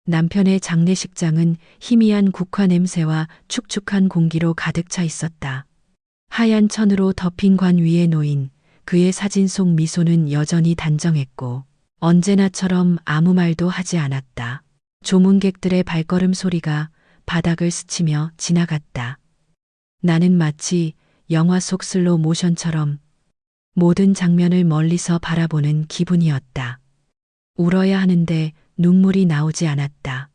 남편의 장례식장은 희미한 국화 냄새와 축축한 공기로 가득 차 있었다. 하얀 천으로 덮인 관 위에 놓인 그의 사진 속 미소는 여전히 단정했고 언제나처럼 아무 말도 하지 않았다. 조문객들의 발걸음 소리가 바닥을 스치며 지나갔다. 나는 마치 영화 속 슬로 모션처럼 모든 장면을 멀리서 바라보는 기분이었다. 울어야 하는데 눈물이 나오지 않았다.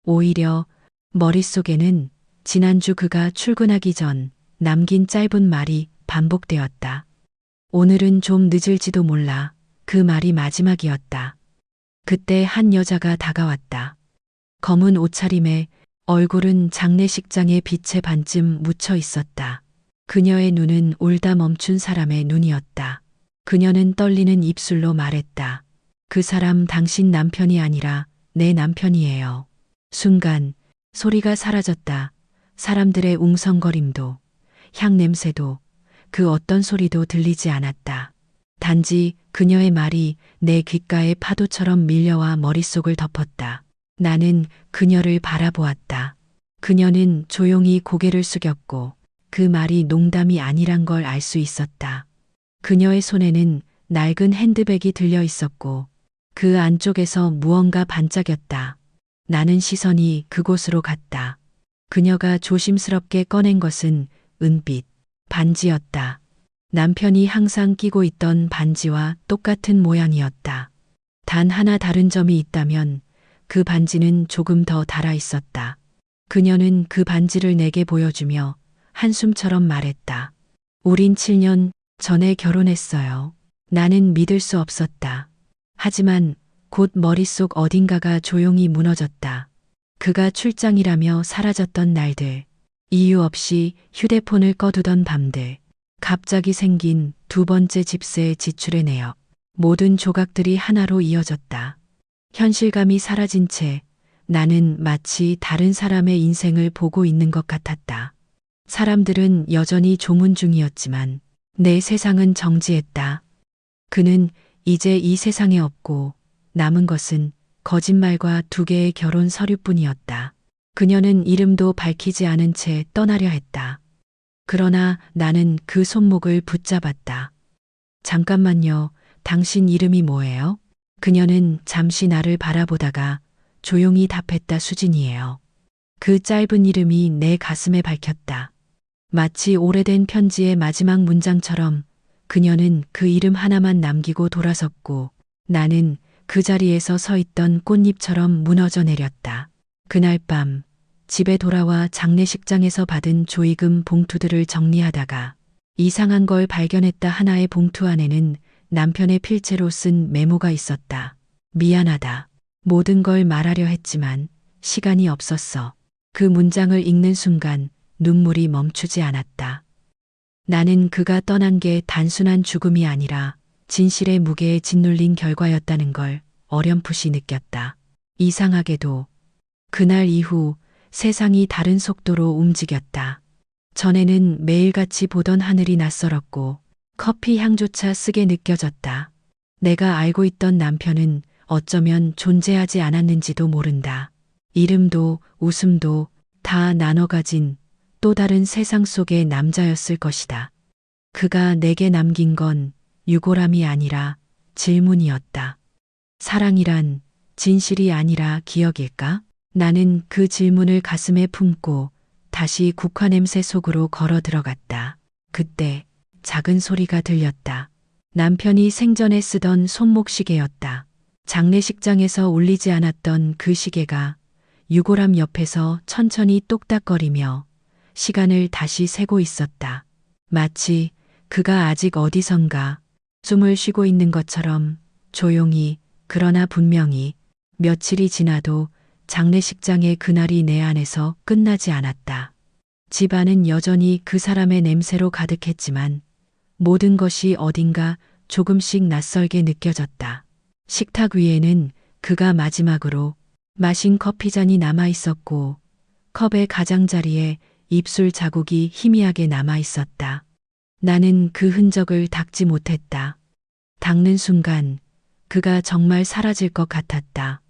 오히려 머릿속에는 지난주 그가 출근하기 전 남긴 짧은 말이 반복되었다. 오늘은 좀 늦을지도 몰라. 그 말이 마지막이었다. 그때 한 여자가 다가왔다. 검은 옷차림에 얼굴은 장례식장의 빛에 반쯤 묻혀 있었다. 그녀의 눈은 울다 멈춘 사람의 눈이었다. 그녀는 떨리는 입술로 말했다. 그 사람 당신 남편이 아니라 내 남편이에요. 순간 소리가 사라졌다. 사람들의 웅성거림도, 향 냄새도, 그 어떤 소리도 들리지 않았다. 단지 그녀의 말이 내 귓가에 파도처럼 밀려와 머릿속을 덮었다. 나는 그녀를 바라보았다. 그녀는 조용히 고개를 숙였고 그 말이 농담이 아니란 걸 알 수 있었다. 그녀의 손에는 낡은 핸드백이 들려 있었고 그 안쪽에서 무언가 반짝였다. 나는 시선이 그곳으로 갔다. 그녀가 조심스럽게 꺼낸 것은 은빛 반지였다. 남편이 항상 끼고 있던 반지와 똑같은 모양이었다. 단 하나 다른 점이 있다면 그 반지는 조금 더 달아 있었다. 그녀는 그 반지를 내게 보여주며 한숨처럼 말했다. 우린 7년 전에 결혼했어요. 나는 믿을 수 없었다. 하지만 곧 머릿속 어딘가가 조용히 무너졌다. 그가 출장이라며 사라졌던 날들, 이유 없이 휴대폰을 꺼두던 밤들, 갑자기 생긴 두 번째 집세 지출의 내역, 모든 조각들이 하나로 이어졌다. 현실감이 사라진 채 나는 마치 다른 사람의 인생을 보고 있는 것 같았다. 사람들은 여전히 조문 중이었지만 내 세상은 정지했다. 그는 이제 이 세상에 없고 남은 것은 거짓말과 2개의 결혼 서류뿐이었다. 그녀는 이름도 밝히지 않은 채 떠나려 했다. 그러나 나는 그 손목을 붙잡았다. 잠깐만요. 당신 이름이 뭐예요? 그녀는 잠시 나를 바라보다가 조용히 답했다. 수진이에요. 그 짧은 이름이 내 가슴에 박혔다. 마치 오래된 편지의 마지막 문장처럼 그녀는 그 이름 하나만 남기고 돌아섰고 나는 그 자리에서 서 있던 꽃잎처럼 무너져 내렸다. 그날 밤 집에 돌아와 장례식장에서 받은 조의금 봉투들을 정리하다가 이상한 걸 발견했다. 하나의 봉투 안에는 남편의 필체로 쓴 메모가 있었다. 미안하다. 모든 걸 말하려 했지만 시간이 없었어. 그 문장을 읽는 순간 눈물이 멈추지 않았다. 나는 그가 떠난 게 단순한 죽음이 아니라 진실의 무게에 짓눌린 결과였다는 걸 어렴풋이 느꼈다. 이상하게도 그날 이후 세상이 다른 속도로 움직였다. 전에는 매일같이 보던 하늘이 낯설었고 커피 향조차 쓰게 느껴졌다. 내가 알고 있던 남편은 어쩌면 존재하지 않았는지도 모른다. 이름도 웃음도 다 나눠 가진 또 다른 세상 속의 남자였을 것이다. 그가 내게 남긴 건 유골함이 아니라 질문이었다. 사랑이란 진실이 아니라 기억일까? 나는 그 질문을 가슴에 품고 다시 국화 냄새 속으로 걸어 들어갔다. 그때 작은 소리가 들렸다. 남편이 생전에 쓰던 손목시계였다. 장례식장에서 울리지 않았던 그 시계가 유골함 옆에서 천천히 똑딱거리며 시간을 다시 세고 있었다. 마치 그가 아직 어디선가 숨을 쉬고 있는 것처럼 조용히 그러나 분명히. 며칠이 지나도 장례식장의 그날이 내 안에서 끝나지 않았다. 집안은 여전히 그 사람의 냄새로 가득했지만 모든 것이 어딘가 조금씩 낯설게 느껴졌다. 식탁 위에는 그가 마지막으로 마신 커피잔이 남아 있었고 컵의 가장자리에 입술 자국이 희미하게 남아 있었다. 나는 그 흔적을 닦지 못했다. 닦는 순간 그가 정말 사라질 것 같았다.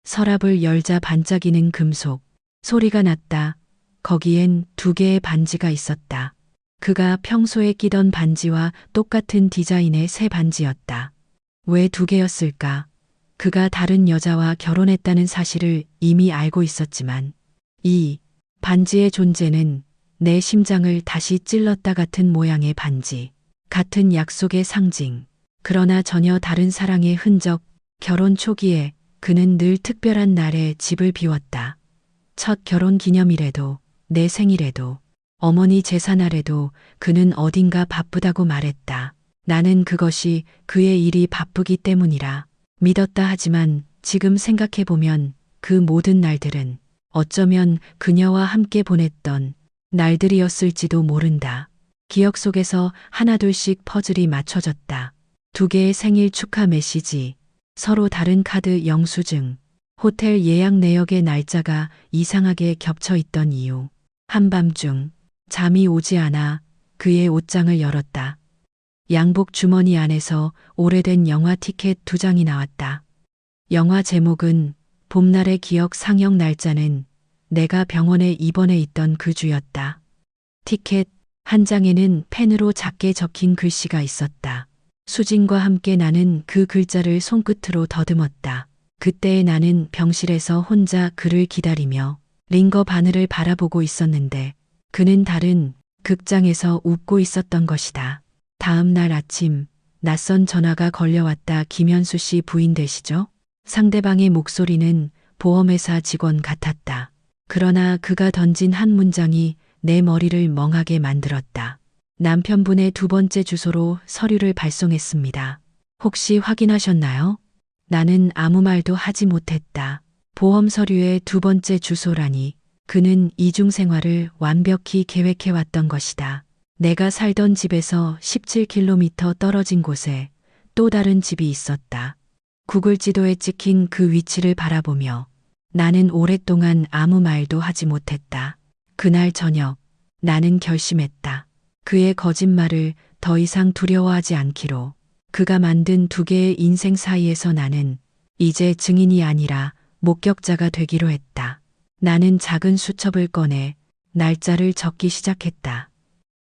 서랍을 열자 반짝이는 금속. 소리가 났다. 거기엔 2개의 반지가 있었다. 그가 평소에 끼던 반지와 똑같은 디자인의 새 반지였다. 왜 2개였을까? 그가 다른 여자와 결혼했다는 사실을 이미 알고 있었지만 이 반지의 존재는 내 심장을 다시 찔렀다 같은 모양의 반지. 같은 약속의 상징. 그러나 전혀 다른 사랑의 흔적. 결혼 초기에 그는 늘 특별한 날에 집을 비웠다. 첫 결혼 기념일에도, 내 생일에도, 어머니 제사날에도 그는 어딘가 바쁘다고 말했다. 나는 그것이 그의 일이 바쁘기 때문이라 믿었다. 하지만 지금 생각해보면 그 모든 날들은 어쩌면 그녀와 함께 보냈던 날들이었을지도 모른다. 기억 속에서 하나둘씩 퍼즐이 맞춰졌다. 2개의 생일 축하 메시지, 서로 다른 카드 영수증, 호텔 예약 내역의 날짜가 이상하게 겹쳐 있던 이유. 한밤중 잠이 오지 않아 그의 옷장을 열었다. 양복 주머니 안에서 오래된 영화 티켓 2장이 나왔다. 영화 제목은 봄날의 기억, 상영 날짜는 내가 병원에 입원해 있던 그 주였다. 티켓 한 장에는 펜으로 작게 적힌 글씨가 있었다. 수진과 함께. 나는 그 글자를 손끝으로 더듬었다. 그때의 나는 병실에서 혼자 그를 기다리며 링거 바늘을 바라보고 있었는데 그는 다른 극장에서 웃고 있었던 것이다. 다음 날 아침 낯선 전화가 걸려왔다. 김현수 씨 부인 되시죠? 상대방의 목소리는 보험회사 직원 같았다. 그러나 그가 던진 한 문장이 내 머리를 멍하게 만들었다. 남편분의 2번째 주소로 서류를 발송했습니다. 혹시 확인하셨나요? 나는 아무 말도 하지 못했다. 보험 서류의 2번째 주소라니. 그는 이중 생활을 완벽히 계획해왔던 것이다. 내가 살던 집에서 17km 떨어진 곳에 또 다른 집이 있었다. 구글 지도에 찍힌 그 위치를 바라보며 나는 오랫동안 아무 말도 하지 못했다. 그날 저녁 나는 결심했다. 그의 거짓말을 더 이상 두려워하지 않기로. 그가 만든 2개의 인생 사이에서 나는 이제 증인이 아니라 목격자가 되기로 했다. 나는 작은 수첩을 꺼내 날짜를 적기 시작했다.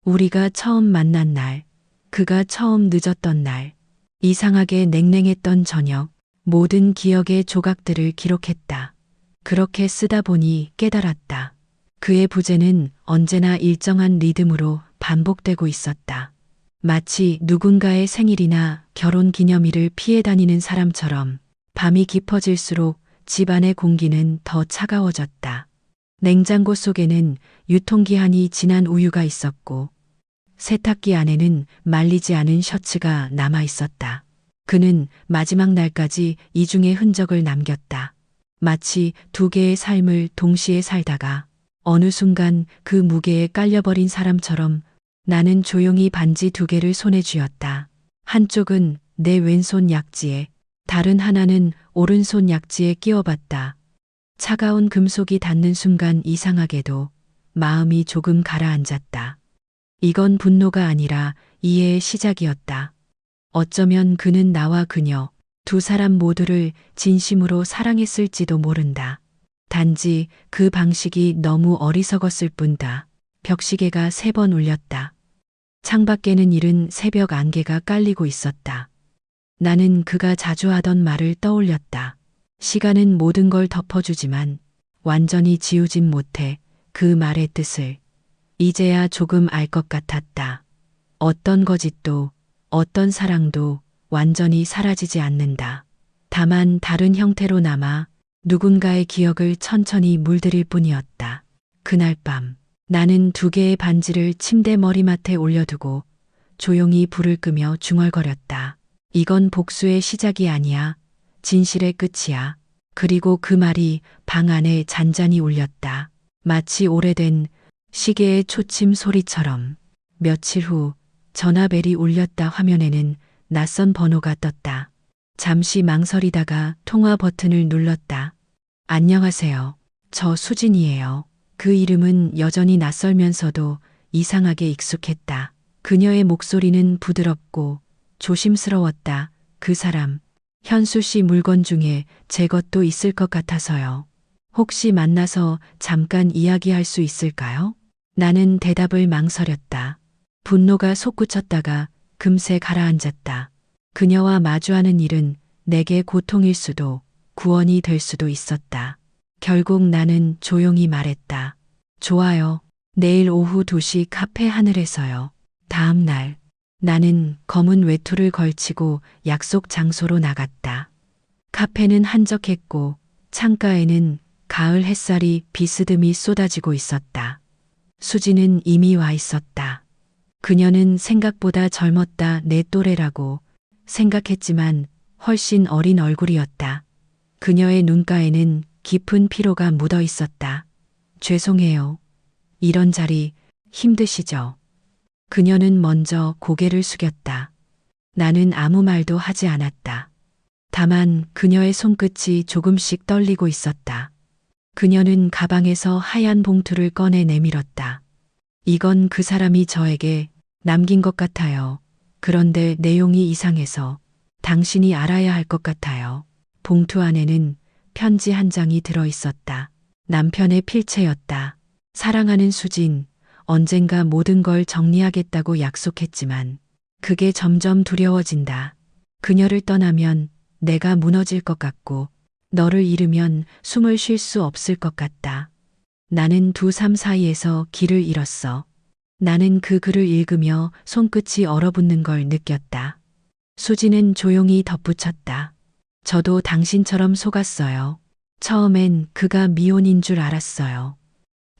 우리가 처음 만난 날, 그가 처음 늦었던 날, 이상하게 냉랭했던 저녁, 모든 기억의 조각들을 기록했다. 그렇게 쓰다 보니 깨달았다. 그의 부재는 언제나 일정한 리듬으로 반복되고 있었다. 마치 누군가의 생일이나 결혼 기념일을 피해 다니는 사람처럼. 밤이 깊어질수록 집안의 공기는 더 차가워졌다. 냉장고 속에는 유통기한이 지난 우유가 있었고 세탁기 안에는 말리지 않은 셔츠가 남아 있었다. 그는 마지막 날까지 이중의 흔적을 남겼다. 마치 2개의 삶을 동시에 살다가 어느 순간 그 무게에 깔려버린 사람처럼. 나는 조용히 반지 2개를 손에 쥐었다. 한쪽은 내 왼손 약지에, 다른 하나는 오른손 약지에 끼워봤다. 차가운 금속이 닿는 순간 이상하게도 마음이 조금 가라앉았다. 이건 분노가 아니라 이해의 시작이었다. 어쩌면 그는 나와 그녀, 2 사람 모두를 진심으로 사랑했을지도 모른다. 단지 그 방식이 너무 어리석었을 뿐다. 벽시계가 3번 울렸다. 창밖에는 이른 새벽 안개가 깔리고 있었다. 나는 그가 자주 하던 말을 떠올렸다. 시간은 모든 걸 덮어주지만 완전히 지우진 못해. 그 말의 뜻을 이제야 조금 알 것 같았다. 어떤 거짓도, 어떤 사랑도 완전히 사라지지 않는다. 다만 다른 형태로 남아 누군가의 기억을 천천히 물들일 뿐이었다. 그날 밤 나는 2개의 반지를 침대 머리맡에 올려두고 조용히 불을 끄며 중얼거렸다. 이건 복수의 시작이 아니야. 진실의 끝이야. 그리고 그 말이 방 안에 잔잔히 울렸다. 마치 오래된 시계의 초침 소리처럼. 며칠 후 전화벨이 울렸다. 화면에는 낯선 번호가 떴다. 잠시 망설이다가 통화 버튼을 눌렀다. 안녕하세요. 저 수진이에요. 그 이름은 여전히 낯설면서도 이상하게 익숙했다. 그녀의 목소리는 부드럽고 조심스러웠다. 그 사람, 현수 씨 물건 중에 제 것도 있을 것 같아서요. 혹시 만나서 잠깐 이야기할 수 있을까요? 나는 대답을 망설였다. 분노가 솟구쳤다가 금세 가라앉았다. 그녀와 마주하는 일은 내게 고통일 수도 구원이 될 수도 있었다. 결국 나는 조용히 말했다. 좋아요. 내일 오후 2시 카페 하늘에서요. 다음 날 나는 검은 외투를 걸치고 약속 장소로 나갔다. 카페는 한적했고 창가에는 가을 햇살이 비스듬히 쏟아지고 있었다. 수지는 이미 와 있었다. 그녀는 생각보다 젊었다 내 또래라고 생각했지만 훨씬 어린 얼굴이었다. 그녀의 눈가에는 깊은 피로가 묻어 있었다. 죄송해요. 이런 자리 힘드시죠? 그녀는 먼저 고개를 숙였다. 나는 아무 말도 하지 않았다. 다만 그녀의 손끝이 조금씩 떨리고 있었다. 그녀는 가방에서 하얀 봉투를 꺼내 내밀었다. 이건 그 사람이 저에게 남긴 것 같아요. 그런데 내용이 이상해서 당신이 알아야 할 것 같아요. 봉투 안에는 편지 한 장이 들어 있었다. 남편의 필체였다. 사랑하는 수진, 언젠가 모든 걸 정리하겠다고 약속했지만 그게 점점 두려워진다. 그녀를 떠나면 내가 무너질 것 같고 너를 잃으면 숨을 쉴 수 없을 것 같다. 나는 두 삶 사이에서 길을 잃었어. 나는 그 글을 읽으며 손끝이 얼어붙는 걸 느꼈다. 수지는 조용히 덧붙였다. 저도 당신처럼 속았어요. 처음엔 그가 미혼인 줄 알았어요.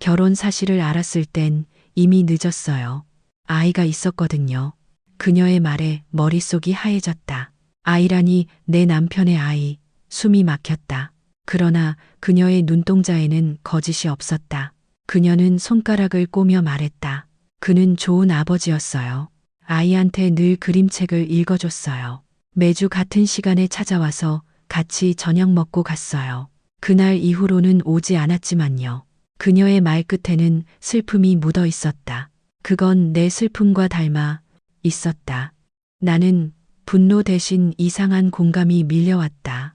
결혼 사실을 알았을 땐 이미 늦었어요. 아이가 있었거든요. 그녀의 말에 머릿속이 하얘졌다. 아이라니 내 남편의 아이. 숨이 막혔다. 그러나 그녀의 눈동자에는 거짓이 없었다. 그녀는 손가락을 꼬며 말했다. 그는 좋은 아버지였어요. 아이한테 늘 그림책을 읽어줬어요. 매주 같은 시간에 찾아와서 같이 저녁 먹고 갔어요. 그날 이후로는 오지 않았지만요. 그녀의 말끝에는 슬픔이 묻어 있었다. 그건 내 슬픔과 닮아 있었다. 나는 분노 대신 이상한 공감이 밀려왔다.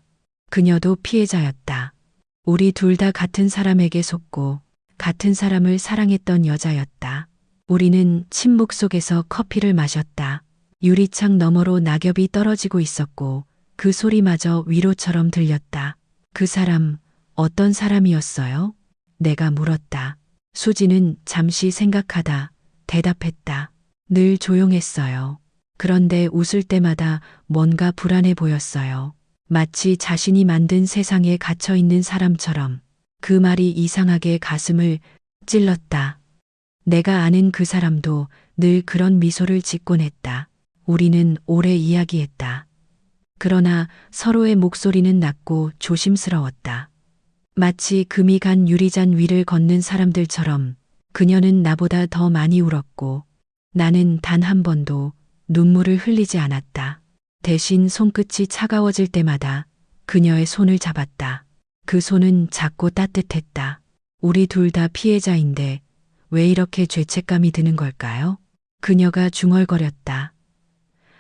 그녀도 피해자였다. 우리 둘 다 같은 사람에게 속고 같은 사람을 사랑했던 여자였다. 우리는 침묵 속에서 커피를 마셨다. 유리창 너머로 낙엽이 떨어지고 있었고 그 소리마저 위로처럼 들렸다. 그 사람, 어떤 사람이었어요? 내가 물었다. 수지는 잠시 생각하다 대답했다. 늘 조용했어요. 그런데 웃을 때마다 뭔가 불안해 보였어요. 마치 자신이 만든 세상에 갇혀 있는 사람처럼. 그 말이 이상하게 가슴을 찔렀다. 내가 아는 그 사람도 늘 그런 미소를 짓곤 했다. 우리는 오래 이야기했다. 그러나 서로의 목소리는 낮고 조심스러웠다. 마치 금이 간 유리잔 위를 걷는 사람들처럼 그녀는 나보다 더 많이 울었고 나는 단 한 번도 눈물을 흘리지 않았다. 대신 손끝이 차가워질 때마다 그녀의 손을 잡았다. 그 손은 작고 따뜻했다. 우리 둘 다 피해자인데 왜 이렇게 죄책감이 드는 걸까요? 그녀가 중얼거렸다.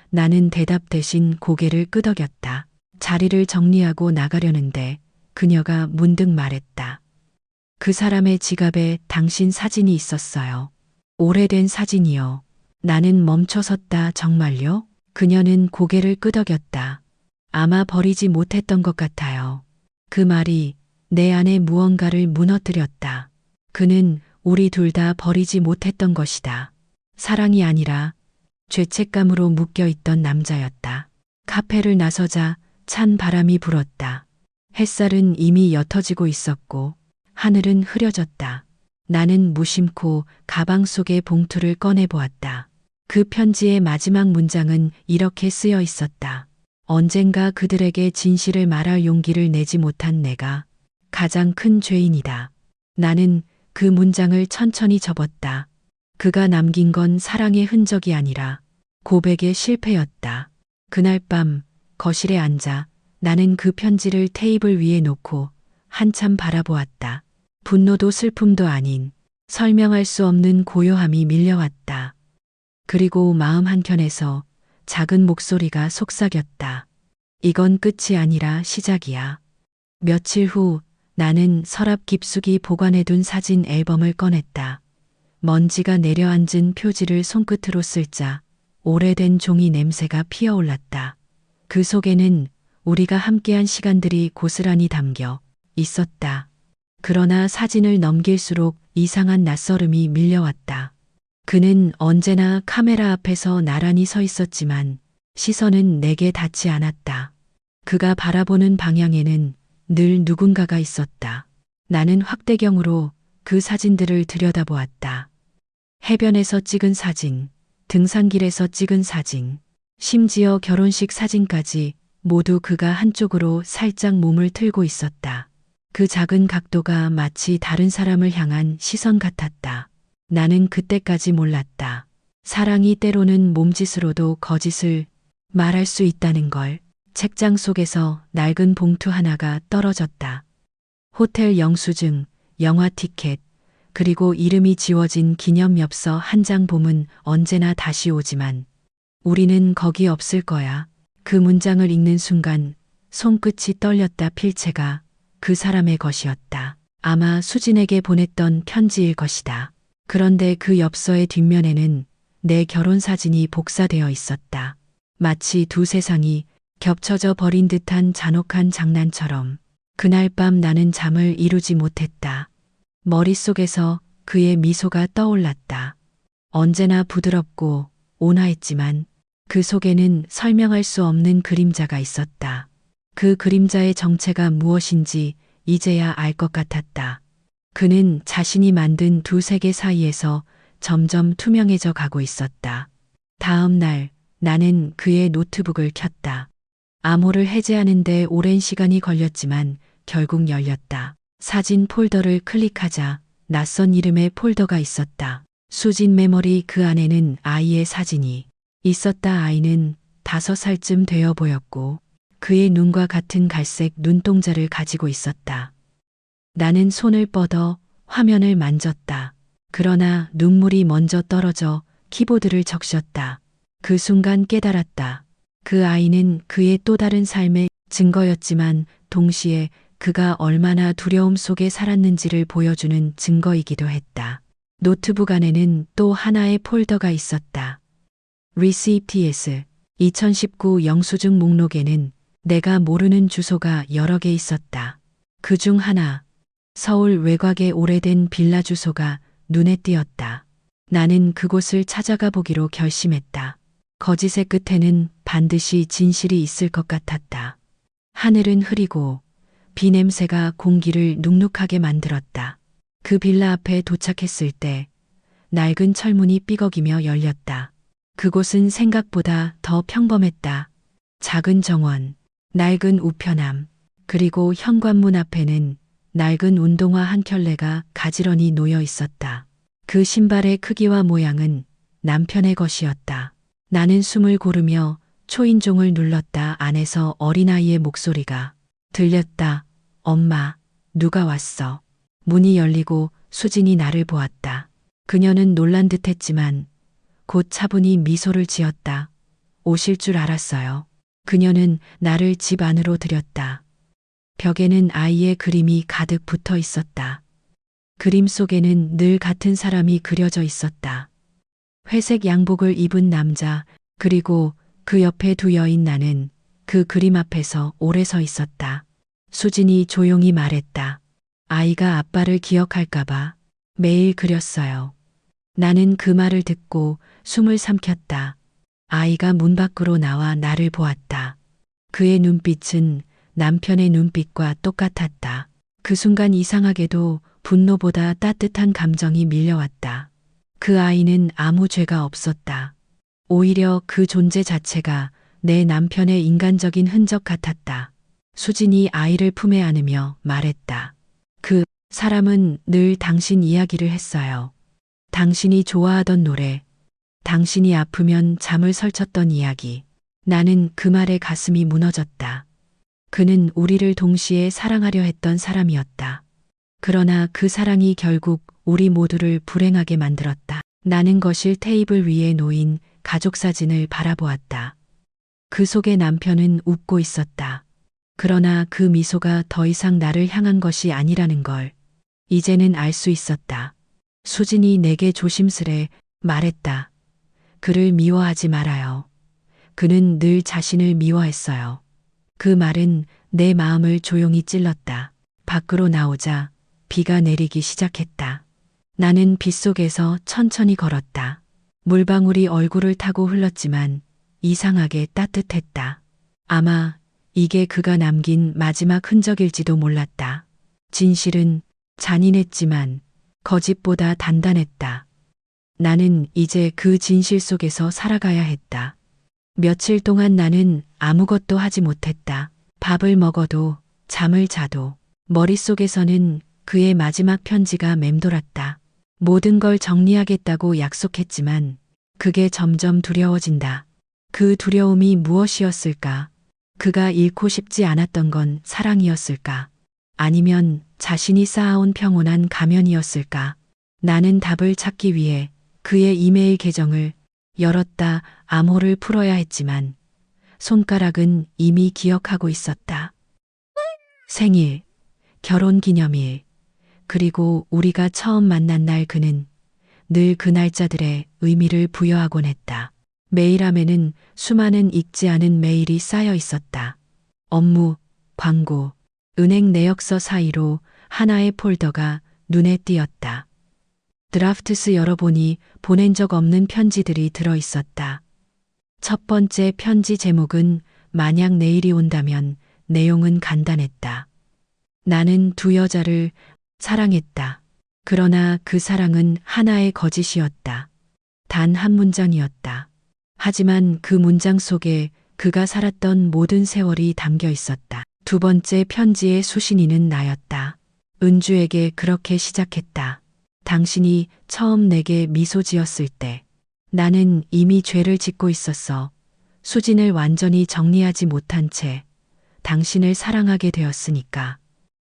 나는 대답 대신 고개를 끄덕였다. 자리를 정리하고 나가려는데 그녀가 문득 말했다. 그 사람의 지갑에 당신 사진이 있었어요. 오래된 사진이요. 나는 멈춰섰다. 정말요? 그녀는 고개를 끄덕였다. 아마 버리지 못했던 것 같아요. 그 말이 내 안에 무언가를 무너뜨렸다. 그는 우리 둘 다 버리지 못했던 것이다. 사랑이 아니라 죄책감으로 묶여있던 남자였다. 카페를 나서자 찬 바람이 불었다. 햇살은 이미 옅어지고 있었고 하늘은 흐려졌다. 나는 무심코 가방 속의 봉투를 꺼내보았다. 그 편지의 마지막 문장은 이렇게 쓰여 있었다. 언젠가 그들에게 진실을 말할 용기를 내지 못한 내가 가장 큰 죄인이다. 나는 그 문장을 천천히 접었다. 그가 남긴 건 사랑의 흔적이 아니라 고백의 실패였다. 그날 밤 거실에 앉아 나는 그 편지를 테이블 위에 놓고 한참 바라보았다. 분노도 슬픔도 아닌 설명할 수 없는 고요함이 밀려왔다. 그리고 마음 한켠에서 작은 목소리가 속삭였다. 이건 끝이 아니라 시작이야. 며칠 후 나는 서랍 깊숙이 보관해둔 사진 앨범을 꺼냈다. 먼지가 내려앉은 표지를 손끝으로 쓸자 오래된 종이 냄새가 피어올랐다. 그 속에는 우리가 함께한 시간들이 고스란히 담겨 있었다. 그러나 사진을 넘길수록 이상한 낯설음이 밀려왔다. 그는 언제나 카메라 앞에서 나란히 서 있었지만 시선은 내게 닿지 않았다. 그가 바라보는 방향에는 늘 누군가가 있었다. 나는 확대경으로 그 사진들을 들여다보았다. 해변에서 찍은 사진, 등산길에서 찍은 사진, 심지어 결혼식 사진까지 모두 그가 한쪽으로 살짝 몸을 틀고 있었다. 그 작은 각도가 마치 다른 사람을 향한 시선 같았다. 나는 그때까지 몰랐다. 사랑이 때로는 몸짓으로도 거짓을 말할 수 있다는 걸. 책장 속에서 낡은 봉투 하나가 떨어졌다. 호텔 영수증, 영화 티켓, 그리고 이름이 지워진 기념엽서 한 장 봄은 언제나 다시 오지만 우리는 거기 없을 거야. 그 문장을 읽는 순간 손끝이 떨렸다. 필체가 그 사람의 것이었다. 아마 수진에게 보냈던 편지일 것이다. 그런데 그 엽서의 뒷면에는 내 결혼 사진이 복사되어 있었다. 마치 두 세상이 겹쳐져 버린 듯한 잔혹한 장난처럼. 그날 밤 나는 잠을 이루지 못했다. 머릿속에서 그의 미소가 떠올랐다. 언제나 부드럽고 온화했지만 그 속에는 설명할 수 없는 그림자가 있었다. 그 그림자의 정체가 무엇인지 이제야 알 것 같았다. 그는 자신이 만든 두 세계 사이에서 점점 투명해져 가고 있었다. 다음 날 나는 그의 노트북을 켰다. 암호를 해제하는데 오랜 시간이 걸렸지만 결국 열렸다. 사진 폴더를 클릭하자 낯선 이름의 폴더가 있었다. 수진 메모리. 그 안에는 아이의 사진이 있었다. 아이는 5살쯤 되어 보였고 그의 눈과 같은 갈색 눈동자를 가지고 있었다. 나는 손을 뻗어 화면을 만졌다. 그러나 눈물이 먼저 떨어져 키보드를 적셨다. 그 순간 깨달았다. 그 아이는 그의 또 다른 삶의 증거였지만 동시에 그가 얼마나 두려움 속에 살았는지를 보여주는 증거이기도 했다. 노트북 안에는 또 하나의 폴더가 있었다. Receipts. 2019 영수증 목록에는 내가 모르는 주소가 여러 개 있었다. 그 중 하나, 서울 외곽의 오래된 빌라 주소가 눈에 띄었다. 나는 그곳을 찾아가 보기로 결심했다. 거짓의 끝에는 반드시 진실이 있을 것 같았다. 하늘은 흐리고 비 냄새가 공기를 눅눅하게 만들었다. 그 빌라 앞에 도착했을 때 낡은 철문이 삐걱이며 열렸다. 그곳은 생각보다 더 평범했다. 작은 정원, 낡은 우편함, 그리고 현관문 앞에는 낡은 운동화 한 켤레가 가지런히 놓여 있었다. 그 신발의 크기와 모양은 남편의 것이었다. 나는 숨을 고르며 초인종을 눌렀다. 안에서 어린아이의 목소리가 들렸다. 엄마, 누가 왔어? 문이 열리고 수진이 나를 보았다. 그녀는 놀란 듯했지만 곧 차분히 미소를 지었다. 오실 줄 알았어요. 그녀는 나를 집 안으로 들였다. 벽에는 아이의 그림이 가득 붙어 있었다. 그림 속에는 늘 같은 사람이 그려져 있었다. 회색 양복을 입은 남자, 그리고 그 옆에 두 여인. 나는 그 그림 앞에서 오래 서 있었다. 수진이 조용히 말했다. 아이가 아빠를 기억할까봐 매일 그렸어요. 나는 그 말을 듣고 숨을 삼켰다. 아이가 문 밖으로 나와 나를 보았다. 그의 눈빛은 남편의 눈빛과 똑같았다. 그 순간 이상하게도 분노보다 따뜻한 감정이 밀려왔다. 그 아이는 아무 죄가 없었다. 오히려 그 존재 자체가 내 남편의 인간적인 흔적 같았다. 수진이 아이를 품에 안으며 말했다. 그 사람은 늘 당신 이야기를 했어요. 당신이 좋아하던 노래, 당신이 아프면 잠을 설쳤던 이야기. 나는 그 말에 가슴이 무너졌다. 그는 우리를 동시에 사랑하려 했던 사람이었다. 그러나 그 사랑이 결국 우리 모두를 불행하게 만들었다. 나는 거실 테이블 위에 놓인 가족 사진을 바라보았다. 그 속에 남편은 웃고 있었다. 그러나 그 미소가 더 이상 나를 향한 것이 아니라는 걸 이제는 알 수 있었다. 수진이 내게 조심스레 말했다. 그를 미워하지 말아요. 그는 늘 자신을 미워했어요. 그 말은 내 마음을 조용히 찔렀다. 밖으로 나오자 비가 내리기 시작했다. 나는 빗속에서 천천히 걸었다. 물방울이 얼굴을 타고 흘렀지만 이상하게 따뜻했다. 아마 이게 그가 남긴 마지막 흔적일지도 몰랐다. 진실은 잔인했지만 거짓보다 단단했다. 나는 이제 그 진실 속에서 살아가야 했다. 며칠 동안 나는 아무것도 하지 못했다. 밥을 먹어도 잠을 자도 머릿속에서는 그의 마지막 편지가 맴돌았다. 모든 걸 정리하겠다고 약속했지만 그게 점점 두려워진다. 그 두려움이 무엇이었을까? 그가 잃고 싶지 않았던 건 사랑이었을까? 아니면 자신이 쌓아온 평온한 가면이었을까? 나는 답을 찾기 위해 그의 이메일 계정을 열었다. 암호를 풀어야 했지만 손가락은 이미 기억하고 있었다. 생일, 결혼 기념일, 그리고 우리가 처음 만난 날 그는 늘 그 날짜들의 의미를 부여하곤 했다. 메일함에는 수많은 읽지 않은 메일이 쌓여 있었다. 업무, 광고, 은행 내역서 사이로 하나의 폴더가 눈에 띄었다. 드라프트스 열어보니 보낸 적 없는 편지들이 들어 있었다. 첫 번째 편지 제목은 만약 내일이 온다면 내용은 간단했다. 나는 두 여자를 사랑했다. 그러나 그 사랑은 하나의 거짓이었다. 단 한 문장이었다. 하지만 그 문장 속에 그가 살았던 모든 세월이 담겨 있었다. 두 번째 편지의 수신인은 나였다. 은주에게 그렇게 시작했다. 당신이 처음 내게 미소 지었을 때 나는 이미 죄를 짓고 있었어. 수진을 완전히 정리하지 못한 채 당신을 사랑하게 되었으니까.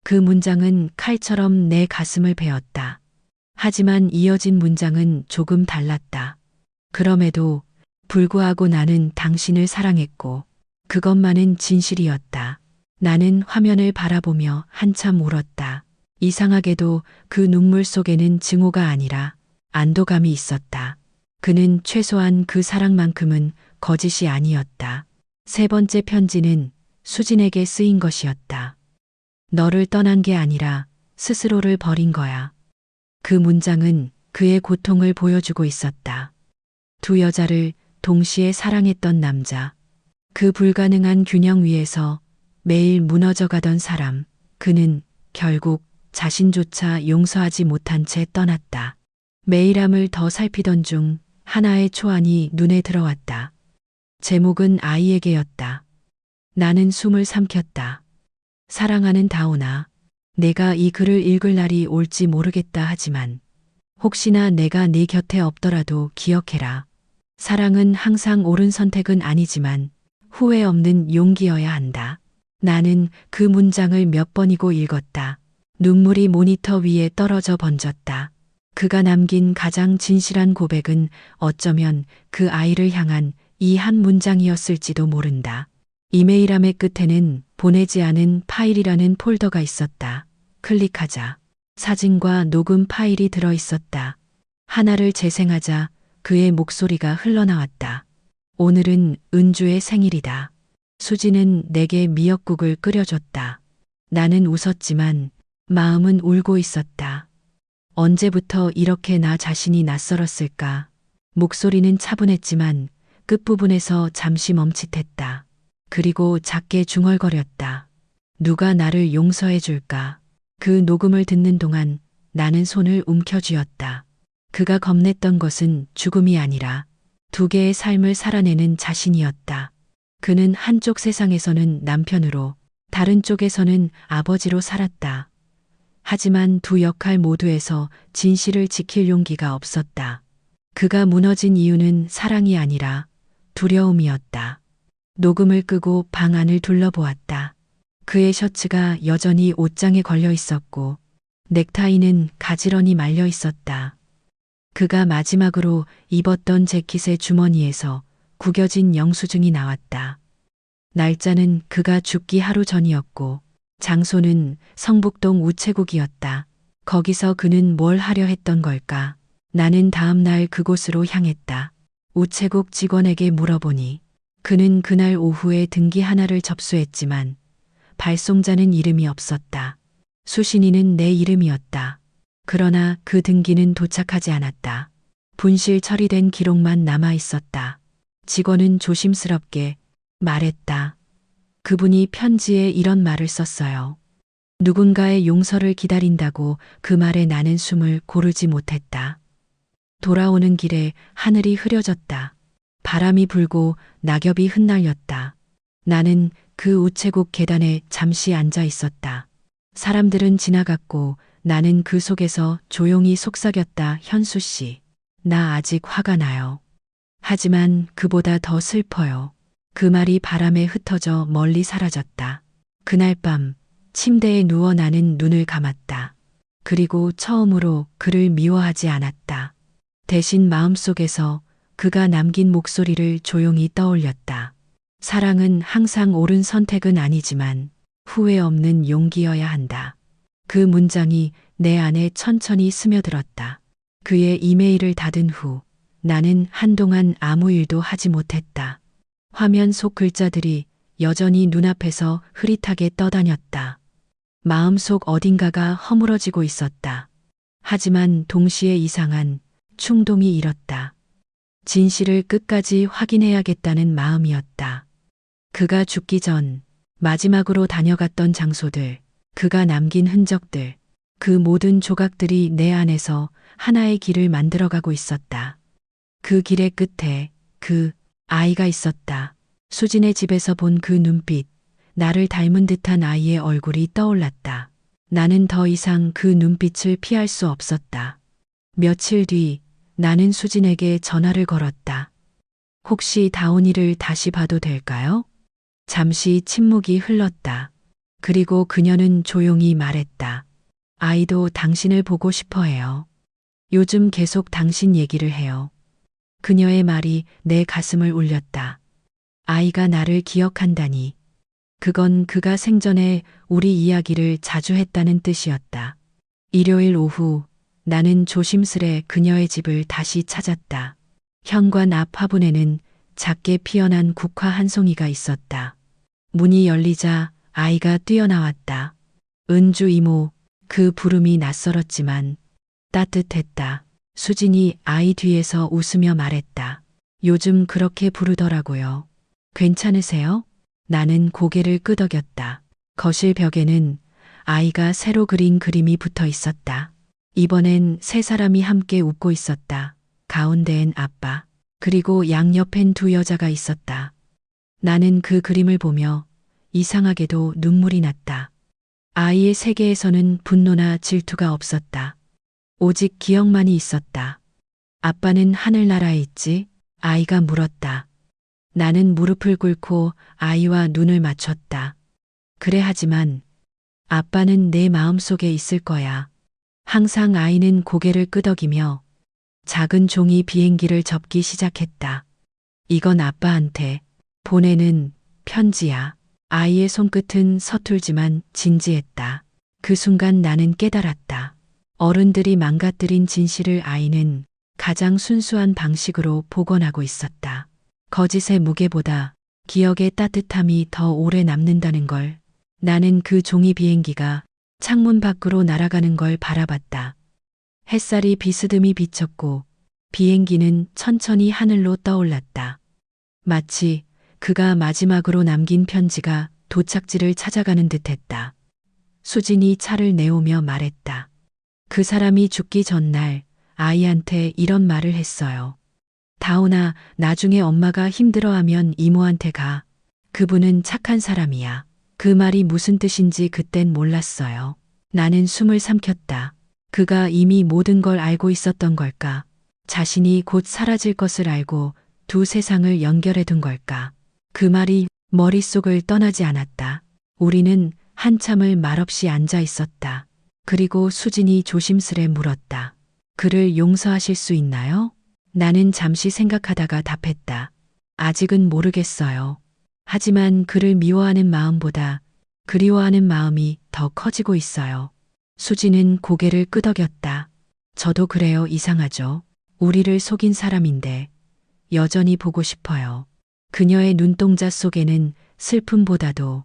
그 문장은 칼처럼 내 가슴을 베었다. 하지만 이어진 문장은 조금 달랐다. 그럼에도 불구하고 나는 당신을 사랑했고 그것만은 진실이었다. 나는 화면을 바라보며 한참 울었다. 이상하게도 그 눈물 속에는 증오가 아니라 안도감이 있었다. 그는 최소한 그 사랑만큼은 거짓이 아니었다. 세 번째 편지는 수진에게 쓰인 것이었다. 너를 떠난 게 아니라 스스로를 버린 거야. 그 문장은 그의 고통을 보여주고 있었다. 두 여자를 동시에 사랑했던 남자. 그 불가능한 균형 위에서 매일 무너져가던 사람. 그는 결국 자신조차 용서하지 못한 채 떠났다. 메일함을 더 살피던 중 하나의 초안이 눈에 들어왔다. 제목은 아이에게였다. 나는 숨을 삼켰다. 사랑하는 다오나, 내가 이 글을 읽을 날이 올지 모르겠다 하지만 혹시나 내가 네 곁에 없더라도 기억해라. 사랑은 항상 옳은 선택은 아니지만 후회 없는 용기여야 한다. 나는 그 문장을 몇 번이고 읽었다. 눈물이 모니터 위에 떨어져 번졌다. 그가 남긴 가장 진실한 고백은 어쩌면 그 아이를 향한 이 한 문장이었을지도 모른다. 이메일함의 끝에는 보내지 않은 파일이라는 폴더가 있었다. 클릭하자 사진과 녹음 파일이 들어 있었다. 하나를 재생하자 그의 목소리가 흘러나왔다. 오늘은 은주의 생일이다. 수지는 내게 미역국을 끓여줬다. 나는 웃었지만 마음은 울고 있었다. 언제부터 이렇게 나 자신이 낯설었을까? 목소리는 차분했지만 끝부분에서 잠시 멈칫했다. 그리고 작게 중얼거렸다. 누가 나를 용서해 줄까? 그 녹음을 듣는 동안 나는 손을 움켜쥐었다. 그가 겁냈던 것은 죽음이 아니라 두 개의 삶을 살아내는 자신이었다. 그는 한쪽 세상에서는 남편으로, 다른 쪽에서는 아버지로 살았다. 하지만 두 역할 모두에서 진실을 지킬 용기가 없었다. 그가 무너진 이유는 사랑이 아니라 두려움이었다. 녹음을 끄고 방 안을 둘러보았다. 그의 셔츠가 여전히 옷장에 걸려 있었고 넥타이는 가지런히 말려 있었다. 그가 마지막으로 입었던 재킷의 주머니에서 구겨진 영수증이 나왔다. 날짜는 그가 죽기 하루 전이었고 장소는 성북동 우체국이었다. 거기서 그는 뭘 하려 했던 걸까? 나는 다음 날 그곳으로 향했다. 우체국 직원에게 물어보니 그는 그날 오후에 등기 하나를 접수했지만 발송자는 이름이 없었다. 수신인은 내 이름이었다. 그러나 그 등기는 도착하지 않았다. 분실 처리된 기록만 남아 있었다. 직원은 조심스럽게 말했다. 그분이 편지에 이런 말을 썼어요. 누군가의 용서를 기다린다고. 그 말에 나는 숨을 고르지 못했다. 돌아오는 길에 하늘이 흐려졌다. 바람이 불고 낙엽이 흩날렸다. 나는 그 우체국 계단에 잠시 앉아 있었다. 사람들은 지나갔고 나는 그 속에서 조용히 속삭였다. 현수 씨, 나 아직 화가 나요. 하지만 그보다 더 슬퍼요. 그 말이 바람에 흩어져 멀리 사라졌다. 그날 밤 침대에 누워 나는 눈을 감았다. 그리고 처음으로 그를 미워하지 않았다. 대신 마음속에서 그가 남긴 목소리를 조용히 떠올렸다. 사랑은 항상 옳은 선택은 아니지만 후회 없는 용기여야 한다. 그 문장이 내 안에 천천히 스며들었다. 그의 이메일을 닫은 후 나는 한동안 아무 일도 하지 못했다. 화면 속 글자들이 여전히 눈앞에서 흐릿하게 떠다녔다. 마음속 어딘가가 허물어지고 있었다. 하지만 동시에 이상한 충동이 일었다. 진실을 끝까지 확인해야겠다는 마음이었다. 그가 죽기 전 마지막으로 다녀갔던 장소들, 그가 남긴 흔적들, 그 모든 조각들이 내 안에서 하나의 길을 만들어가고 있었다. 그 길의 끝에 그 아이가 있었다. 수진의 집에서 본 그 눈빛, 나를 닮은 듯한 아이의 얼굴이 떠올랐다. 나는 더 이상 그 눈빛을 피할 수 없었다. 며칠 뒤 나는 수진에게 전화를 걸었다. 혹시 다온이를 다시 봐도 될까요? 잠시 침묵이 흘렀다. 그리고 그녀는 조용히 말했다. 아이도 당신을 보고 싶어 해요. 요즘 계속 당신 얘기를 해요. 그녀의 말이 내 가슴을 울렸다. 아이가 나를 기억한다니. 그건 그가 생전에 우리 이야기를 자주 했다는 뜻이었다. 일요일 오후 나는 조심스레 그녀의 집을 다시 찾았다. 현관 앞 화분에는 작게 피어난 국화 한 송이가 있었다. 문이 열리자 아이가 뛰어나왔다. 은주 이모, 그 부름이 낯설었지만 따뜻했다. 수진이 아이 뒤에서 웃으며 말했다. 요즘 그렇게 부르더라고요. 괜찮으세요? 나는 고개를 끄덕였다. 거실 벽에는 아이가 새로 그린 그림이 붙어 있었다. 이번엔 세 사람이 함께 웃고 있었다. 가운데엔 아빠, 그리고 양옆엔 두 여자가 있었다. 나는 그 그림을 보며 이상하게도 눈물이 났다. 아이의 세계에서는 분노나 질투가 없었다. 오직 기억만이 있었다. 아빠는 하늘나라에 있지? 아이가 물었다. 나는 무릎을 꿇고 아이와 눈을 맞췄다. 그래 하지만 아빠는 내 마음속에 있을 거야. 항상 아이는 고개를 끄덕이며 작은 종이 비행기를 접기 시작했다. 이건 아빠한테 보내는 편지야. 아이의 손끝은 서툴지만 진지했다. 그 순간 나는 깨달았다. 어른들이 망가뜨린 진실을 아이는 가장 순수한 방식으로 복원하고 있었다. 거짓의 무게보다 기억의 따뜻함이 더 오래 남는다는 걸. 나는 그 종이 비행기가 창문 밖으로 날아가는 걸 바라봤다. 햇살이 비스듬히 비쳤고 비행기는 천천히 하늘로 떠올랐다. 마치 그가 마지막으로 남긴 편지가 도착지를 찾아가는 듯했다. 수진이 차를 내오며 말했다. 그 사람이 죽기 전날 아이한테 이런 말을 했어요. 다온아, 나중에 엄마가 힘들어하면 이모한테 가. 그분은 착한 사람이야. 그 말이 무슨 뜻인지 그땐 몰랐어요. 나는 숨을 삼켰다. 그가 이미 모든 걸 알고 있었던 걸까? 자신이 곧 사라질 것을 알고 두 세상을 연결해 둔 걸까? 그 말이 머릿속을 떠나지 않았다. 우리는 한참을 말없이 앉아 있었다. 그리고 수진이 조심스레 물었다. 그를 용서하실 수 있나요? 나는 잠시 생각하다가 답했다. 아직은 모르겠어요. 하지만 그를 미워하는 마음보다 그리워하는 마음이 더 커지고 있어요. 수지는 고개를 끄덕였다. 저도 그래요. 이상하죠. 우리를 속인 사람인데 여전히 보고 싶어요. 그녀의 눈동자 속에는 슬픔보다도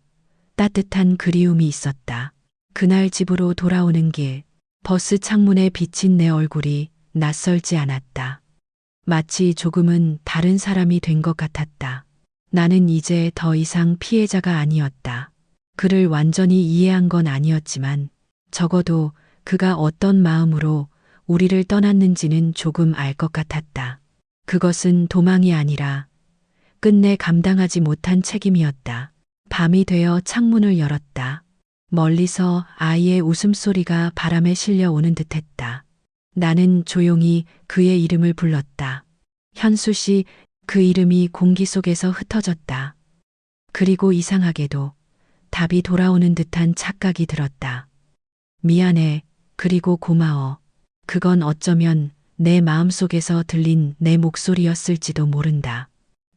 따뜻한 그리움이 있었다. 그날 집으로 돌아오는 길, 버스 창문에 비친 내 얼굴이 낯설지 않았다. 마치 조금은 다른 사람이 된 것 같았다. 나는 이제 더 이상 피해자가 아니었다. 그를 완전히 이해한 건 아니었지만 적어도 그가 어떤 마음으로 우리를 떠났는지는 조금 알 것 같았다. 그것은 도망이 아니라 끝내 감당하지 못한 책임이었다. 밤이 되어 창문을 열었다. 멀리서 아이의 웃음소리가 바람에 실려오는 듯했다. 나는 조용히 그의 이름을 불렀다. 현수 씨, 그 이름이 공기 속에서 흩어졌다. 그리고 이상하게도 답이 돌아오는 듯한 착각이 들었다. 미안해, 그리고 고마워. 그건 어쩌면 내 마음속에서 들린 내 목소리였을지도 모른다.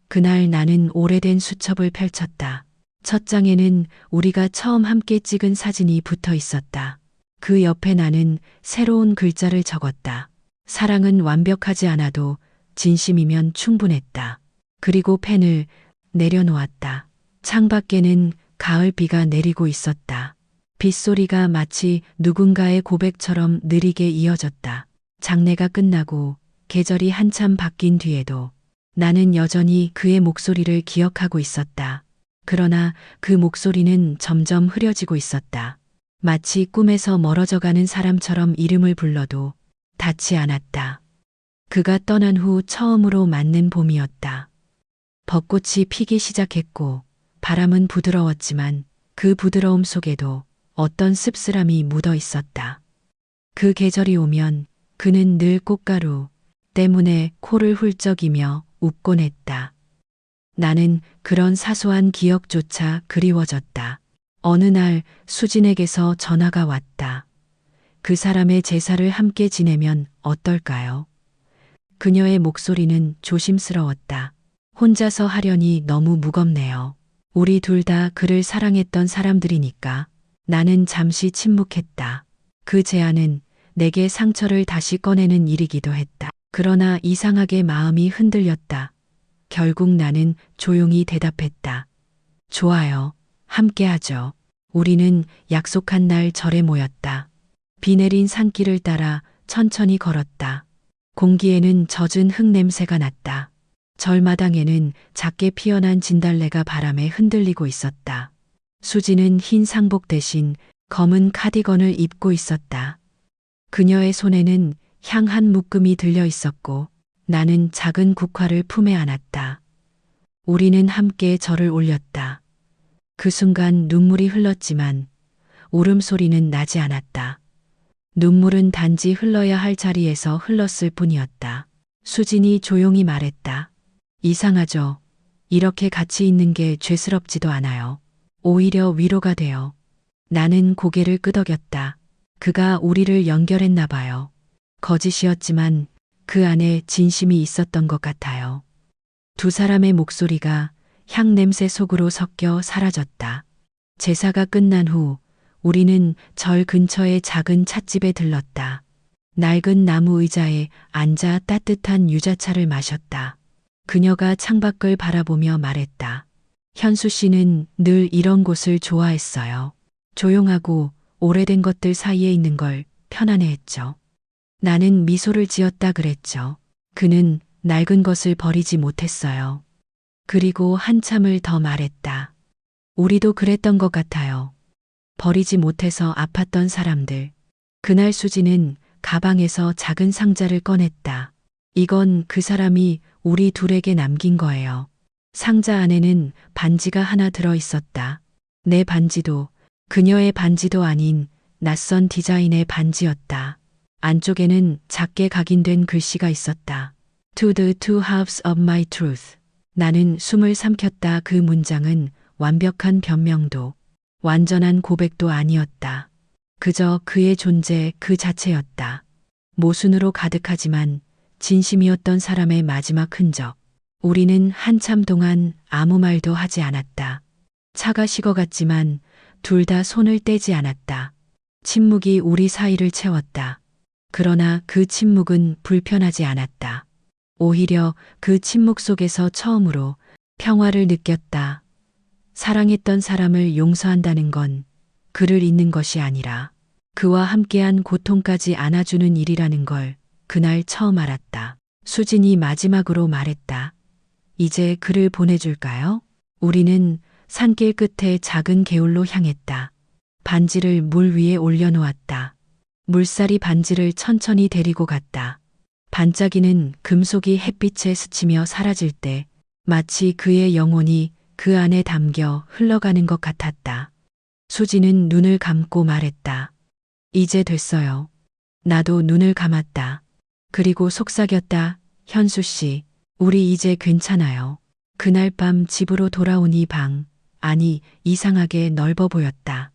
그날 나는 오래된 수첩을 펼쳤다. 첫 장에는 우리가 처음 함께 찍은 사진이 붙어 있었다. 그 옆에 나는 새로운 글자를 적었다. 사랑은 완벽하지 않아도 진심이면 충분했다. 그리고 펜을 내려놓았다. 창밖에는 가을 비가 내리고 있었다. 빗소리가 마치 누군가의 고백처럼 느리게 이어졌다. 장례가 끝나고 계절이 한참 바뀐 뒤에도 나는 여전히 그의 목소리를 기억하고 있었다. 그러나 그 목소리는 점점 흐려지고 있었다. 마치 꿈에서 멀어져가는 사람처럼 이름을 불러도 닿지 않았다. 그가 떠난 후 처음으로 맞는 봄이었다. 벚꽃이 피기 시작했고 바람은 부드러웠지만 그 부드러움 속에도 어떤 씁쓸함이 묻어 있었다. 그 계절이 오면 그는 늘 꽃가루 때문에 코를 훌쩍이며 웃곤 했다. 나는 그런 사소한 기억조차 그리워졌다. 어느 날 수진에게서 전화가 왔다. 그 사람의 제사를 함께 지내면 어떨까요? 그녀의 목소리는 조심스러웠다. 혼자서 하려니 너무 무겁네요. 우리 둘 다 그를 사랑했던 사람들이니까. 나는 잠시 침묵했다. 그 제안은 내게 상처를 다시 꺼내는 일이기도 했다. 그러나 이상하게 마음이 흔들렸다. 결국 나는 조용히 대답했다. 좋아요. 함께하죠. 우리는 약속한 날 절에 모였다. 비 내린 산길을 따라 천천히 걸었다. 공기에는 젖은 흙 냄새가 났다. 절마당에는 작게 피어난 진달래가 바람에 흔들리고 있었다. 수지는 흰 상복 대신 검은 카디건을 입고 있었다. 그녀의 손에는 향 한 묶음이 들려 있었고 나는 작은 국화를 품에 안았다. 우리는 함께 절을 올렸다. 그 순간 눈물이 흘렀지만 울음소리는 나지 않았다. 눈물은 단지 흘러야 할 자리에서 흘렀을 뿐이었다. 수진이 조용히 말했다. 이상하죠. 이렇게 같이 있는 게 죄스럽지도 않아요. 오히려 위로가 돼요. 나는 고개를 끄덕였다. 그가 우리를 연결했나 봐요. 거짓이었지만 그 안에 진심이 있었던 것 같아요. 두 사람의 목소리가 향 냄새 속으로 섞여 사라졌다. 제사가 끝난 후 우리는 절 근처의 작은 찻집에 들렀다. 낡은 나무 의자에 앉아 따뜻한 유자차를 마셨다. 그녀가 창밖을 바라보며 말했다. 현수 씨는 늘 이런 곳을 좋아했어요. 조용하고 오래된 것들 사이에 있는 걸 편안해했죠. 나는 미소를 지었다 그랬죠. 그는 낡은 것을 버리지 못했어요. 그리고 한참을 더 말했다. 우리도 그랬던 것 같아요. 버리지 못해서 아팠던 사람들. 그날 수지는 가방에서 작은 상자를 꺼냈다. 이건 그 사람이 우리 둘에게 남긴 거예요. 상자 안에는 반지가 하나 들어 있었다. 내 반지도 그녀의 반지도 아닌 낯선 디자인의 반지였다. 안쪽에는 작게 각인된 글씨가 있었다. To the two halves of my truth. 나는 숨을 삼켰다. 그 문장은 완벽한 변명도 완전한 고백도 아니었다. 그저 그의 존재 그 자체였다. 모순으로 가득하지만 진심이었던 사람의 마지막 흔적. 우리는 한참 동안 아무 말도 하지 않았다. 차가 식어갔지만 둘 다 손을 떼지 않았다. 침묵이 우리 사이를 채웠다. 그러나 그 침묵은 불편하지 않았다. 오히려 그 침묵 속에서 처음으로 평화를 느꼈다. 사랑했던 사람을 용서한다는 건 그를 잊는 것이 아니라 그와 함께한 고통까지 안아주는 일이라는 걸 그날 처음 알았다. 수진이 마지막으로 말했다. 이제 그를 보내줄까요? 우리는 산길 끝에 작은 개울로 향했다. 반지를 물 위에 올려놓았다. 물살이 반지를 천천히 데리고 갔다. 반짝이는 금속이 햇빛에 스치며 사라질 때 마치 그의 영혼이 그 안에 담겨 흘러가는 것 같았다. 수지는 눈을 감고 말했다. 이제 됐어요. 나도 눈을 감았다. 그리고 속삭였다. 현수 씨, 우리 이제 괜찮아요. 그날 밤 집으로 돌아오니 아니, 이상하게 넓어 보였다.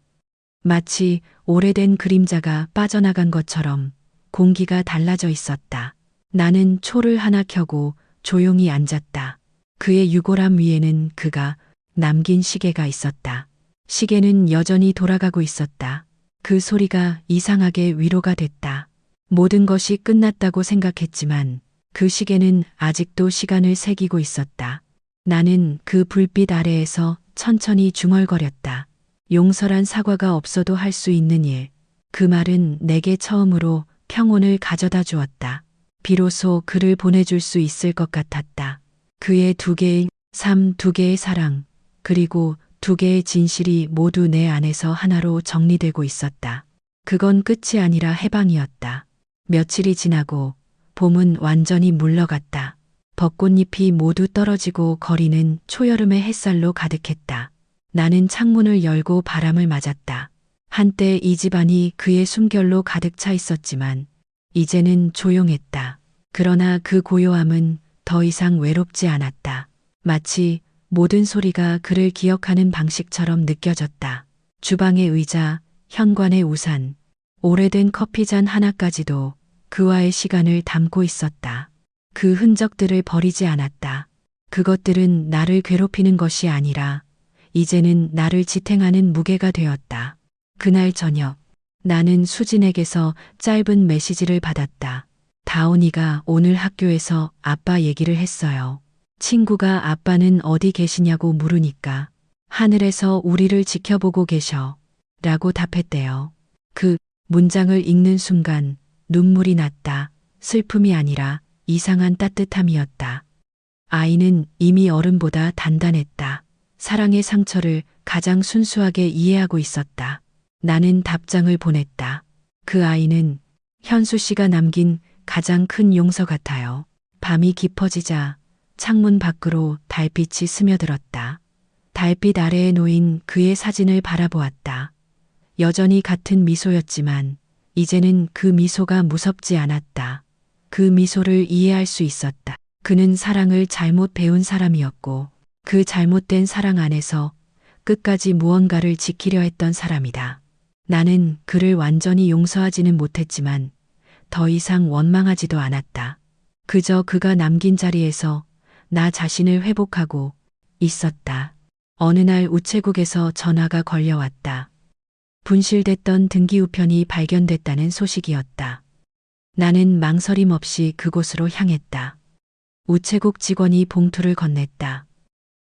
마치 오래된 그림자가 빠져나간 것처럼 공기가 달라져 있었다. 나는 초를 하나 켜고 조용히 앉았다. 그의 유골함 위에는 그가 남긴 시계가 있었다. 시계는 여전히 돌아가고 있었다. 그 소리가 이상하게 위로가 됐다. 모든 것이 끝났다고 생각했지만 그 시계는 아직도 시간을 새기고 있었다. 나는 그 불빛 아래에서 천천히 중얼거렸다. 용서란 사과가 없어도 할 수 있는 일. 그 말은 내게 처음으로 평온을 가져다 주었다. 비로소 그를 보내줄 수 있을 것 같았다. 그의 두 개의 삶, 두 개의 사랑, 그리고 두 개의 진실이 모두 내 안에서 하나로 정리되고 있었다. 그건 끝이 아니라 해방이었다. 며칠이 지나고 봄은 완전히 물러갔다. 벚꽃잎이 모두 떨어지고 거리는 초여름의 햇살로 가득했다. 나는 창문을 열고 바람을 맞았다. 한때 이 집안이 그의 숨결로 가득 차 있었지만 이제는 조용했다. 그러나 그 고요함은 더 이상 외롭지 않았다. 마치 모든 소리가 그를 기억하는 방식처럼 느껴졌다. 주방의 의자, 현관의 우산, 오래된 커피잔 하나까지도 그와의 시간을 담고 있었다. 그 흔적들을 버리지 않았다. 그것들은 나를 괴롭히는 것이 아니라 이제는 나를 지탱하는 무게가 되었다. 그날 저녁, 나는 수진에게서 짧은 메시지를 받았다. 다온이가 오늘 학교에서 아빠 얘기를 했어요. 친구가 아빠는 어디 계시냐고 물으니까 하늘에서 우리를 지켜보고 계셔 라고 답했대요. 그 문장을 읽는 순간 눈물이 났다. 슬픔이 아니라 이상한 따뜻함이었다. 아이는 이미 어른보다 단단했다. 사랑의 상처를 가장 순수하게 이해하고 있었다. 나는 답장을 보냈다. 그 아이는 현수 씨가 남긴 가장 큰 용서 같아요. 밤이 깊어지자 창문 밖으로 달빛이 스며들었다. 달빛 아래에 놓인 그의 사진을 바라보았다. 여전히 같은 미소였지만 이제는 그 미소가 무섭지 않았다. 그 미소를 이해할 수 있었다. 그는 사랑을 잘못 배운 사람이었고 그 잘못된 사랑 안에서 끝까지 무언가를 지키려 했던 사람이다. 나는 그를 완전히 용서하지는 못했지만 더 이상 원망하지도 않았다. 그저 그가 남긴 자리에서 나 자신을 회복하고 있었다. 어느 날 우체국에서 전화가 걸려왔다. 분실됐던 등기우편이 발견됐다는 소식이었다. 나는 망설임 없이 그곳으로 향했다. 우체국 직원이 봉투를 건넸다.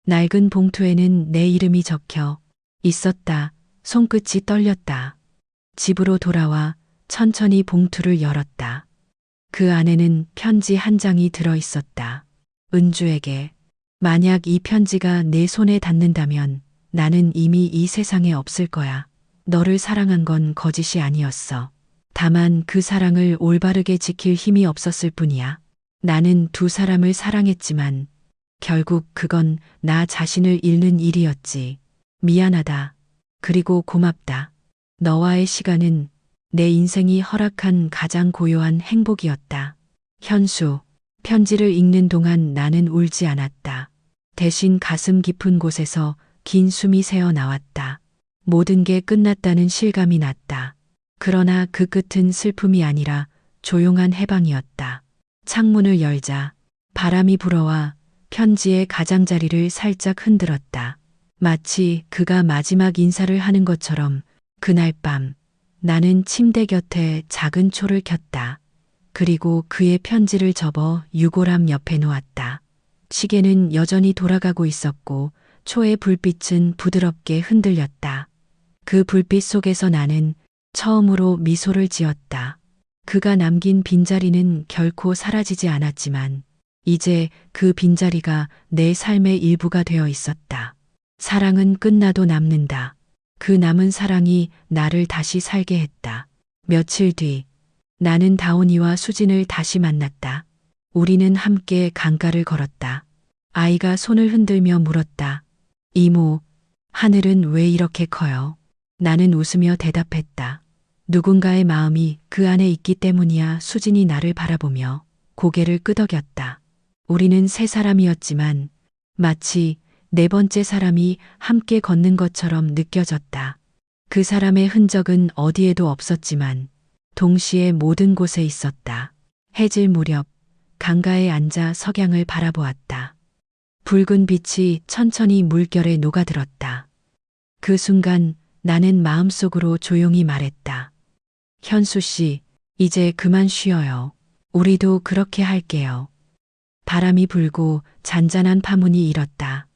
낡은 봉투에는 내 이름이 적혀 있었다. 손끝이 떨렸다. 집으로 돌아와 천천히 봉투를 열었다. 그 안에는 편지 한 장이 들어 있었다. 은주에게. 만약 이 편지가 내 손에 닿는다면 나는 이미 이 세상에 없을 거야. 너를 사랑한 건 거짓이 아니었어. 다만 그 사랑을 올바르게 지킬 힘이 없었을 뿐이야. 나는 두 사람을 사랑했지만 결국 그건 나 자신을 잃는 일이었지. 미안하다. 그리고 고맙다. 너와의 시간은 내 인생이 허락한 가장 고요한 행복이었다. 현수, 편지를 읽는 동안 나는 울지 않았다. 대신 가슴 깊은 곳에서 긴 숨이 새어 나왔다. 모든 게 끝났다는 실감이 났다. 그러나 그 끝은 슬픔이 아니라 조용한 해방이었다. 창문을 열자 바람이 불어와 편지의 가장자리를 살짝 흔들었다. 마치 그가 마지막 인사를 하는 것처럼 그날 밤 나는 침대 곁에 작은 초를 켰다. 그리고 그의 편지를 접어 유골함 옆에 놓았다. 시계는 여전히 돌아가고 있었고 초의 불빛은 부드럽게 흔들렸다. 그 불빛 속에서 나는 처음으로 미소를 지었다. 그가 남긴 빈자리는 결코 사라지지 않았지만 이제 그 빈자리가 내 삶의 일부가 되어 있었다. 사랑은 끝나도 남는다. 그 남은 사랑이 나를 다시 살게 했다. 며칠 뒤 나는 다온이와 수진을 다시 만났다. 우리는 함께 강가를 걸었다. 아이가 손을 흔들며 물었다. 이모, 하늘은 왜 이렇게 커요? 나는 웃으며 대답했다. 누군가의 마음이 그 안에 있기 때문이야. 수진이 나를 바라보며 고개를 끄덕였다. 우리는 세 사람이었지만 마치 네 번째 사람이 함께 걷는 것처럼 느껴졌다. 그 사람의 흔적은 어디에도 없었지만 동시에 모든 곳에 있었다. 해질 무렵 강가에 앉아 석양을 바라보았다. 붉은 빛이 천천히 물결에 녹아들었다. 그 순간 나는 마음속으로 조용히 말했다. 현수 씨, 이제 그만 쉬어요. 우리도 그렇게 할게요. 바람이 불고 잔잔한 파문이 일었다.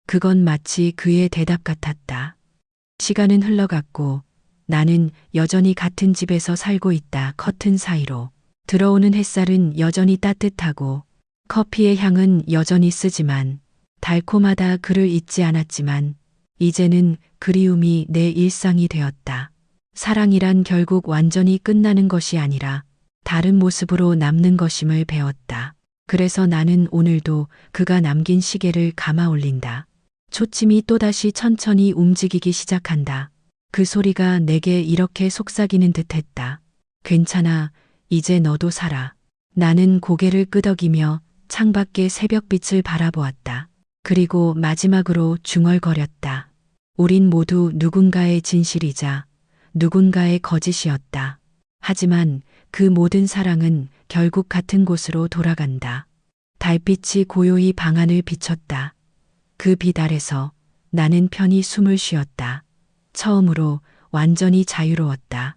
그건 마치 그의 대답 같았다. 시간은 흘러갔고 나는 여전히 같은 집에서 살고 있다. 커튼 사이로 들어오는 햇살은 여전히 따뜻하고 커피의 향은 여전히 쓰지만 달콤하다. 그를 잊지 않았지만 이제는 그리움이 내 일상이 되었다. 사랑이란 결국 완전히 끝나는 것이 아니라 다른 모습으로 남는 것임을 배웠다. 그래서 나는 오늘도 그가 남긴 시계를 감아 올린다. 초침이 또다시 천천히 움직이기 시작한다. 그 소리가 내게 이렇게 속삭이는 듯했다. 괜찮아, 이제 너도 살아. 나는 고개를 끄덕이며 창밖의 새벽빛을 바라보았다. 그리고 마지막으로 중얼거렸다. 우린 모두 누군가의 진실이자 누군가의 거짓이었다. 하지만 그 모든 사랑은 결국 같은 곳으로 돌아간다. 달빛이 고요히 방 안을 비췄다. 그 빛 아래서 나는 편히 숨을 쉬었다. 처음으로 완전히 자유로웠다.